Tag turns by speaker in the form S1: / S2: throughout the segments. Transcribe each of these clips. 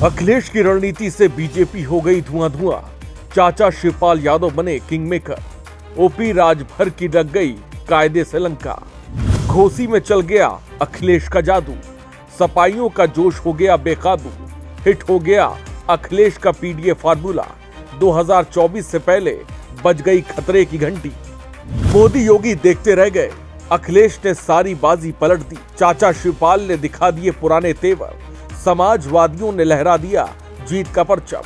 S1: अखिलेश की रणनीति से बीजेपी हो गई धुआं धुआं। चाचा शिवपाल यादव बने किंगमेकर। ओपी राजभर की लग गई कायदे से लंका। घोसी में चल गया अखिलेश का जादू। सपाइयों का जोश हो गया बेकाबू। हिट हो गया अखिलेश का पीडीए फार्मूला। 2024 से पहले बज गई खतरे की घंटी। मोदी योगी देखते रह गए। अखिलेश ने सारी बाजी पलट दी। चाचा शिवपाल ने दिखा दिए पुराने तेवर। समाजवादियों ने लहरा दिया जीत का परचम।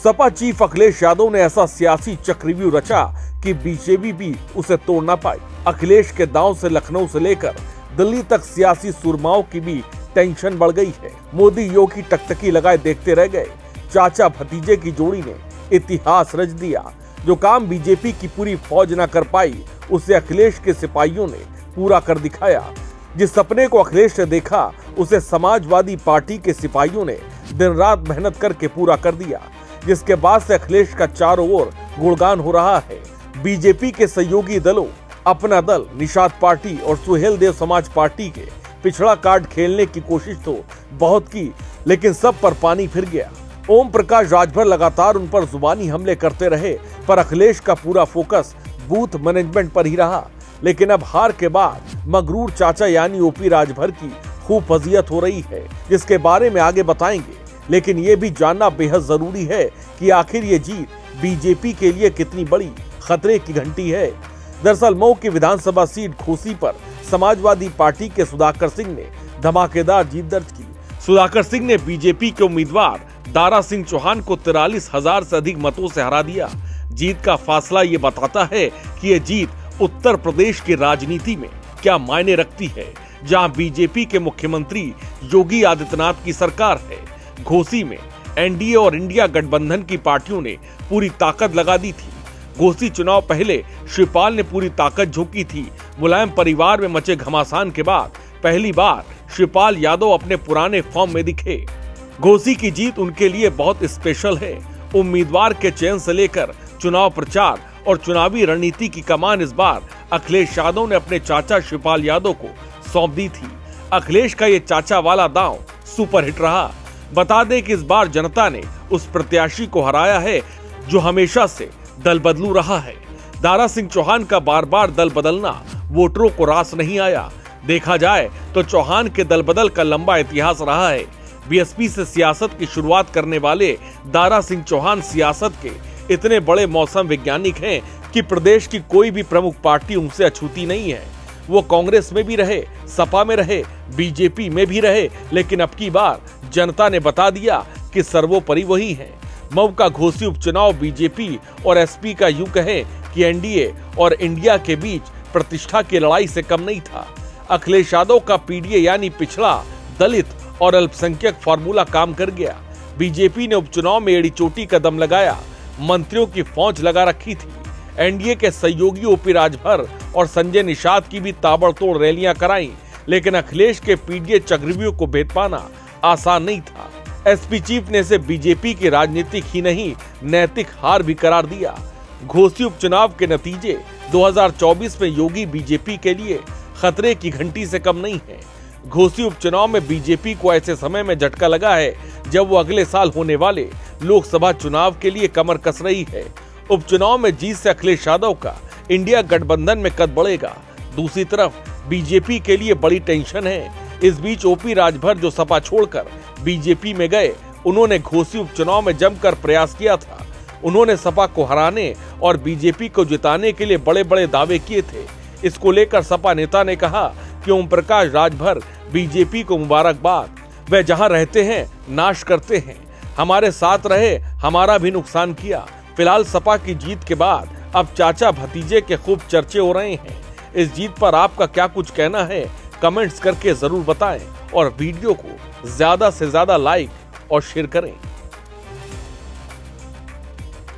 S1: सपा चीफ अखिलेश यादव ने ऐसा सियासी चक्रव्यूह रचा कि बीजेपी भी उसे तोड़ ना पाई। अखिलेश के दांव से लखनऊ से लेकर दिल्ली तक सियासी सुरमाओं की भी टेंशन बढ़ गई है। मोदी योगी टकटकी लगाए देखते रह गए। चाचा भतीजे की जोड़ी ने इतिहास रच दिया। जो काम बीजेपी की पूरी फौज न कर पाई, उसे अखिलेश के सिपाहियों ने पूरा कर दिखाया। जिस सपने को अखिलेश ने देखा, उसे समाजवादी पार्टी के सिपाहियों ने दिन रात मेहनत करके पूरा कर दिया। जिसके बाद से अखिलेश का चारों ओर गुणगान हो रहा है। बीजेपी के सहयोगी दलों अपना दल, निषाद पार्टी और सुहेल देव समाज पार्टी के पिछड़ा कार्ड खेलने की कोशिश तो बहुत की, लेकिन सब पर पानी फिर गया। ओम प्रकाश राजभर लगातार उन पर जुबानी हमले करते रहे, पर अखिलेश का पूरा फोकस बूथ मैनेजमेंट पर ही रहा। लेकिन अब हार के बाद मगरूर चाचा यानी ओपी राजभर की खूब फजीयत हो रही है, जिसके बारे में आगे बताएंगे। लेकिन ये भी जानना बेहद जरूरी है कि आखिर ये जीत बीजेपी के लिए कितनी बड़ी खतरे की घंटी है। दरअसल मऊ की विधानसभा सीट घोसी पर समाजवादी पार्टी के सुधाकर सिंह ने धमाकेदार जीत दर्ज की। सुधाकर सिंह ने बीजेपी के उम्मीदवार दारा सिंह चौहान को 43,000 से अधिक मतों से हरा दिया। जीत का फासला ये बताता है कि ये जीत उत्तर प्रदेश की राजनीति में क्या मायने रखती है, जहां बीजेपी के मुख्यमंत्री योगी आदित्यनाथ की सरकार है। घोसी में एनडीए और इंडिया गठबंधन की पार्टियों ने पूरी ताकत लगा दी थी। घोसी चुनाव पहले शिवपाल ने पूरी ताकत झोंकी थी। मुलायम परिवार में मचे घमासान के बाद पहली बार शिवपाल यादव अपने पुराने फॉर्म में दिखे। घोसी की जीत उनके लिए बहुत स्पेशल है। उम्मीदवार के चयन से लेकर चुनाव प्रचार और चुनावी रणनीति की कमान इस बार अखिलेश यादव ने अपने चाचा शिवपाल यादव को सौंप दी थी। अखिलेश का ये चाचा वाला दांव सुपरहिट रहा। बता दें कि इस बार जनता ने उस प्रत्याशी को हराया है जो हमेशा से दल बदलू रहा है। दारा सिंह चौहान का बार बार दल बदलना वोटरों को रास नहीं आया। देखा जाए तो चौहान के दल बदल का लंबा इतिहास रहा है। बीएसपी से सियासत की शुरुआत करने वाले दारा सिंह चौहान सियासत के इतने बड़े मौसम वैज्ञानिक हैं कि प्रदेश की कोई भी प्रमुख पार्टी उनसे अछूती नहीं है। वो कांग्रेस में भी रहे, सपा में रहे, बीजेपी में भी रहे, लेकिन अब की बार जनता ने बता दिया कि सर्वोपरि वही है। मऊ का घोसी उपचुनाव बीजेपी और एसपी का यूं कहें कि एनडीए और इंडिया के बीच प्रतिष्ठा की लड़ाई से कम नहीं था। अखिलेश यादव का पीडीए यानी पिछड़ा, दलित और अल्पसंख्यक फार्मूला काम कर गया। बीजेपी ने उपचुनाव में एड़ी चोटी का दम लगाया, मंत्रियों की फौज लगा रखी थी। एनडीए के सहयोगी ओपी राजभर और संजय निषाद की भी ताबड़तोड़ रैलियां कराई, लेकिन अखिलेश के पीडीए चक्रव्यूह को भेद पाना आसान नहीं था। एसपी चीफ ने इसे बीजेपी की राजनीतिक ही नहीं, नैतिक हार भी करार दिया। घोसी उपचुनाव के नतीजे 2024 में योगी बीजेपी के लिए खतरे की घंटी से कम नहीं है। घोसी उपचुनाव में बीजेपी को ऐसे समय में झटका लगा है जब वो अगले साल होने वाले लोकसभा चुनाव के लिए कमर कस रही है। उपचुनाव में जीत से अखिलेश यादव का इंडिया गठबंधन में कद बढ़ेगा। दूसरी तरफ बीजेपी के लिए बड़ी टेंशन है। इस बीच ओपी राजभर जो सपा छोड़कर बीजेपी में गए, उन्होंने घोसी उपचुनाव में जमकर प्रयास किया था। उन्होंने सपा को हराने और बीजेपी को जिताने के लिए बड़े बड़े दावे किए थे। इसको लेकर सपा नेता ने कहा कि ओम प्रकाश राजभर बीजेपी को मुबारकबाद, वह जहां रहते हैं नाश करते हैं। हमारे साथ रहे, हमारा भी नुकसान किया। फिलहाल सपा की जीत के बाद अब चाचा भतीजे के खूब चर्चे हो रहे हैं। इस जीत पर आपका क्या कुछ कहना है, कमेंट्स करके जरूर बताएं और वीडियो को ज्यादा से ज्यादा लाइक और शेयर करें।